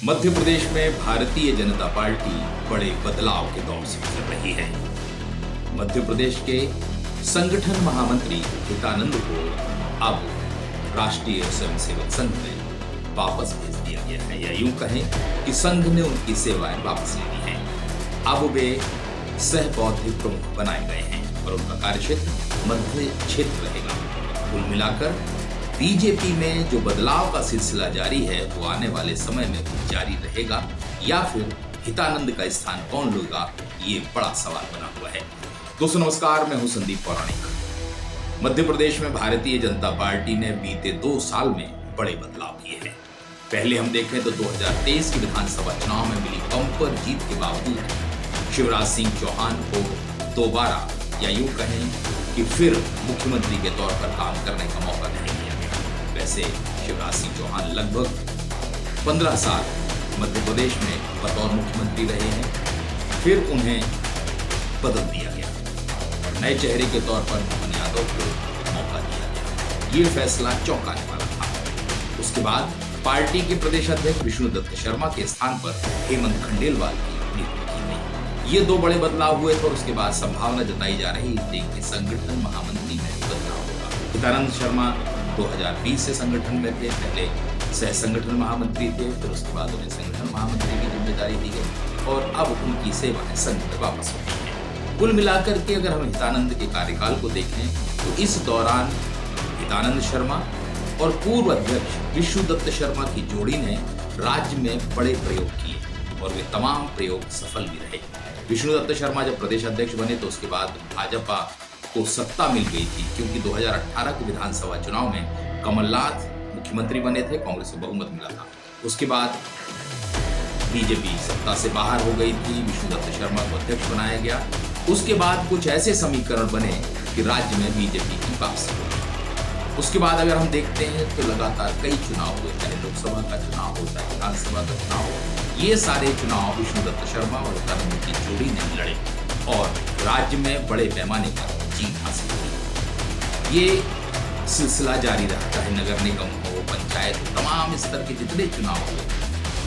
मध्य प्रदेश में भारतीय जनता पार्टी बड़े बदलाव के दौर से गुजर रही है। मध्य प्रदेश के संगठन महामंत्री हितानंद को अब राष्ट्रीय स्वयंसेवक संघ में वापस भेज दिया गया है, या यूं कहें कि संघ ने उनकी सेवाएं वापस ले ली हैं। अब वे सह बौद्धिक प्रमुख बनाए गए हैं और उनका कार्यक्षेत्र मध्य क्षेत्र रहेगा। कुल मिलाकर बीजेपी में जो बदलाव का सिलसिला जारी है वो आने वाले समय में भी जारी रहेगा, या फिर हितानंद का स्थान कौन लेगा, ये बड़ा सवाल बना हुआ है। दोस्तों नमस्कार, मैं हूं संदीप पौराणिक। मध्य प्रदेश में भारतीय जनता पार्टी ने बीते 2 साल में बड़े बदलाव किए हैं। पहले हम देखें तो 2023 के विधानसभा चुनाव में मिली बम्पर जीत के बावजूद शिवराज सिंह चौहान को दोबारा, या यूं कहें कि फिर मुख्यमंत्री के तौर पर काम करने का मौका नहीं दिया गया। वैसे शिवराज सिंह चौहान लगभग 15 साल मध्य प्रदेश में बतौर मुख्यमंत्री रहे हैं, फिर उन्हें बदल दिया गया और नए चेहरे के तौर पर मोहन यादव को मौका दिया गया। ये फैसला चौंकाने वाला था। उसके बाद पार्टी के प्रदेश अध्यक्ष विष्णुदत्त शर्मा के स्थान पर हेमंत खंडेलवाल की नियुक्ति की गई। ये 2 बड़े बदलाव हुए थे और उसके बाद संभावना जताई जा रही थी कि संगठन महामंत्री में बदलाव होगा। हितानंद शर्मा 2020 से संगठन में थे, पहले सह संगठन महामंत्री थे, फिर उसके बाद उन्हें संगठन महामंत्री की जिम्मेदारी दी गई और अब उनकी सेवाएं संघ में वापस होती हैं। कुल मिलाकर के अगर हम हितानंद के कार्यकाल को देखें तो इस दौरान हितानंद शर्मा और पूर्व अध्यक्ष विष्णुदत्त शर्मा की जोड़ी ने राज्य में बड़े प्रयोग किए और वे तमाम प्रयोग सफल भी रहे। विष्णुदत्त शर्मा जब प्रदेश अध्यक्ष बने तो उसके बाद भाजपा को सत्ता मिल गई थी, क्योंकि 2018 के विधानसभा चुनाव में कमलनाथ मुख्यमंत्री बने थे, कांग्रेस को बहुमत मिला था। उसके बाद बीजेपी सत्ता से बाहर हो गई थी, विष्णुदत्त शर्मा को अध्यक्ष बनाया गया। उसके बाद कुछ ऐसे समीकरण बने कि राज्य में बीजेपी की वापसी हो गई। उसके बाद अगर हम देखते हैं तो लगातार कई चुनाव हुए, चाहे लोकसभा का चुनाव हो, चाहे विधानसभा का चुनाव हो। ये सारे चुनाव विष्णुदत्त शर्मा और हितानंद की जोड़ी ने लड़े और राज्य में बड़े पैमाने पर जीत हासिल की। ये सिलसिला जारी रहा, चाहे नगर निगम हो, पंचायत हो, तमाम स्तर के जितने चुनाव हुए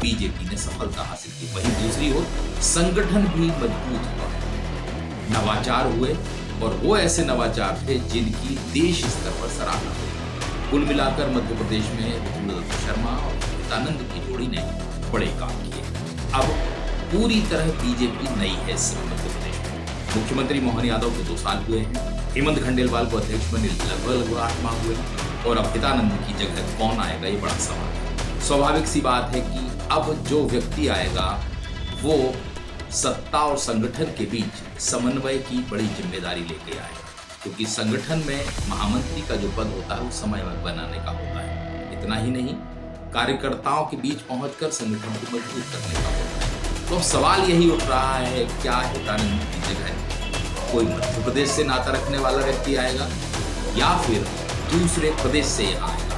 बीजेपी ने सफलता हासिल की। वहीं दूसरी ओर संगठन भी मजबूत हुआ, नवाचार हुए और वो ऐसे नवाचार थे जिनकी देश स्तर पर सराहना हुई। कुल मिलाकर मध्य प्रदेश में विष्णुदत्त शर्मा और हितानंद की जोड़ी ने बड़े काम किए। अब पूरी तरह बीजेपी नई है इस समय मध्य प्रदेश में। मुख्यमंत्री मोहन यादव को 2 साल हुए हैं, हेमंत खंडेलवाल को अध्यक्ष बने लगभग 8 माह हुए और अब हितानंद की जगह कौन आएगा, ये बड़ा सवाल है। स्वाभाविक सी बात है कि अब जो व्यक्ति आएगा वो सत्ता और संगठन के बीच समन्वय की बड़ी जिम्मेदारी लेके आएगा, क्योंकि संगठन में महामंत्री का जो पद होता है वो समय बनाने का होता है। इतना ही नहीं, कार्यकर्ताओं के बीच पहुंचकर संगठन को मजबूत करने का होता है। तो अब सवाल यही उठ रहा है, क्या हितानंद की जगह कोई मध्य प्रदेश से नाता रखने वाला व्यक्ति आएगा या फिर दूसरे प्रदेश से यहाँ आएगा?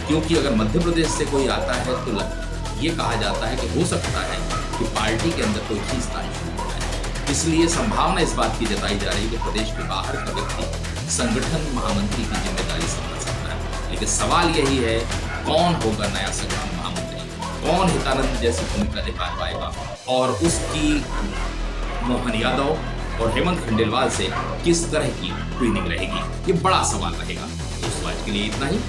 क्योंकि अगर मध्य प्रदेश से कोई आता है तो ये कहा जाता है कि हो सकता है कि पार्टी के अंदर कोई खींचतान शुरू हो जाए। इसलिए संभावना इस बात की जताई जा रही है कि प्रदेश के बाहर का व्यक्ति संगठन महामंत्री की जिम्मेदारी संभाल सकता है। लेकिन सवाल यही है, कौन होगा नया संगठन महामंत्री, कौन हितानंद जैसी भूमिका निभा पाएगा और उसकी मोहन यादव और हेमंत खंडेलवाल से किस तरह की ट्विनिंग रहेगी, ये बड़ा सवाल रहेगा। दोस्तों आज के लिए इतना ही।